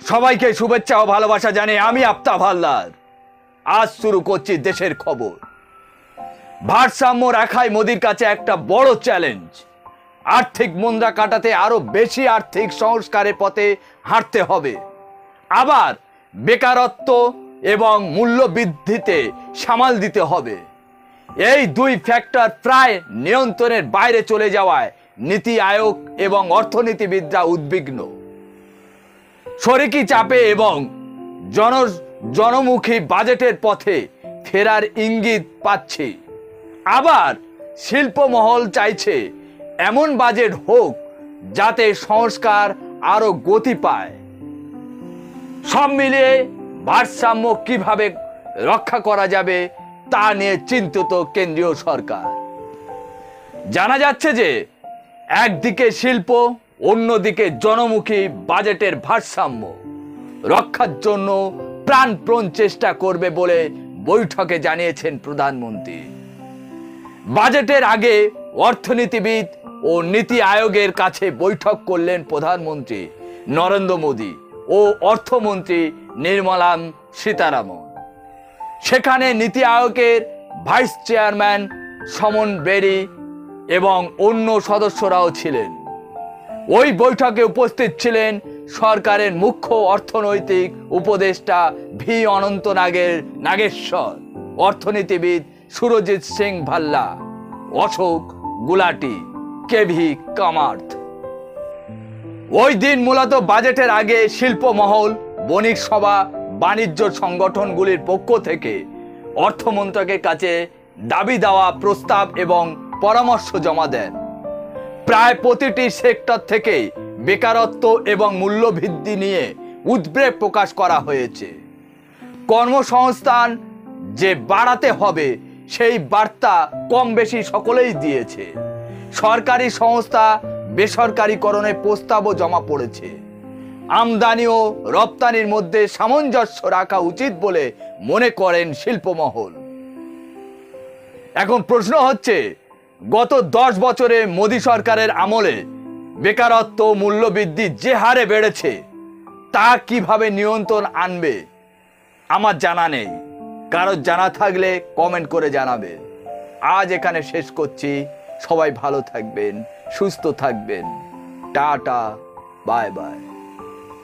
সবাইকে শুভেচ্ছা ও ভালোবাসা জানিয়ে আমি আফতাব হালদার আজ শুরু করছি দেশের খবর। ভারসাম্য রাখাই মোদির কাছে একটা বড় চ্যালেঞ্জ। আর্থিক মন্দা কাটাতে আরো বেশি আর্থিক সংস্কারের পথে হাঁটতে হবে। আবার বেকারত্ব এবং মূল্য বৃদ্ধিতে সামাল দিতে হবে। এই দুই ফ্যাক্টর প্রায় নিয়ন্ত্রণের বাইরে চলে যাওয়ায় নীতি আয়োগ এবং অর্থনীতিবিদরা উদ্বিগ্ন। শরিকি চাপে এবং জনমুখী বাজেটের পথে ফেরার ইঙ্গিত পাচ্ছি। আবার শিল্পমহল চাইছে এমন বাজেট হোক যাতে সংস্কার আরো গতি পায়। সব মিলিয়ে ভারসাম্য কিভাবে রক্ষা করা যাবে তা নিয়ে চিন্তিত কেন্দ্রীয় সরকার। জানা যাচ্ছে যে একদিকে শিল্প, অন্যদিকে জনমুখী বাজেটের ভারসাম্য রক্ষার জন্য প্রাণপণ চেষ্টা করবে বলে বৈঠকে জানিয়েছেন প্রধানমন্ত্রী। বাজেটের আগে অর্থনীতিবিদ ও নীতি আয়োগের কাছে বৈঠক করলেন প্রধানমন্ত্রী নরেন্দ্র মোদী ও অর্থমন্ত্রী নির্মলা সীতারামন। সেখানে নীতি আয়োগের ভাইস চেয়ারম্যান সমন বেরি এবং অন্য সদস্যরাও ছিলেন। ওই বৈঠকে উপস্থিত ছিলেন সরকারের মুখ্য অর্থনৈতিক উপদেষ্টা ভি অনন্ত নাগেশ্বর, অর্থনীতিবিদ সুরজিৎ সিং ভাল্লা, অশোক গুলাটি, কেভি কামার্থ। ওই দিন মূলত বাজেটের আগে শিল্পমহল, বণিক সভা, বাণিজ্য সংগঠনগুলির পক্ষ থেকে অর্থমন্ত্রকের কাছে দাবি দেওয়া প্রস্তাব এবং পরামর্শ জমা দেন। প্রায় প্রতিটি সেক্টর থেকে বেকারত্ব এবং মূল্যবৃদ্ধি নিয়ে উদ্বেগ প্রকাশ করা হয়েছে। কর্মসংস্থান যে বাড়াতে হবে সেই বার্তা কম বেশি সকলেই দিয়েছে। সরকারি সংস্থা বেসরকারীকরণের প্রস্তাবও জমা পড়েছে। আমদানি ও রপ্তানির মধ্যে সামঞ্জস্য রাখা উচিত বলে মনে করেন শিল্পমহল। এখন প্রশ্ন হচ্ছে, গত 10 বছরে মোদী সরকারের আমলে বেকারত্ব, মূল্যবৃদ্ধি যে হারে বেড়েছে তা কিভাবে নিয়ন্ত্রণ আনবে? আমার জানা নেই। কারো জানা থাকলে কমেন্ট করে জানাবে। আজ এখানে শেষ করছি। সবাই ভালো থাকবেন, সুস্থ থাকবেন। Tata, bye bye.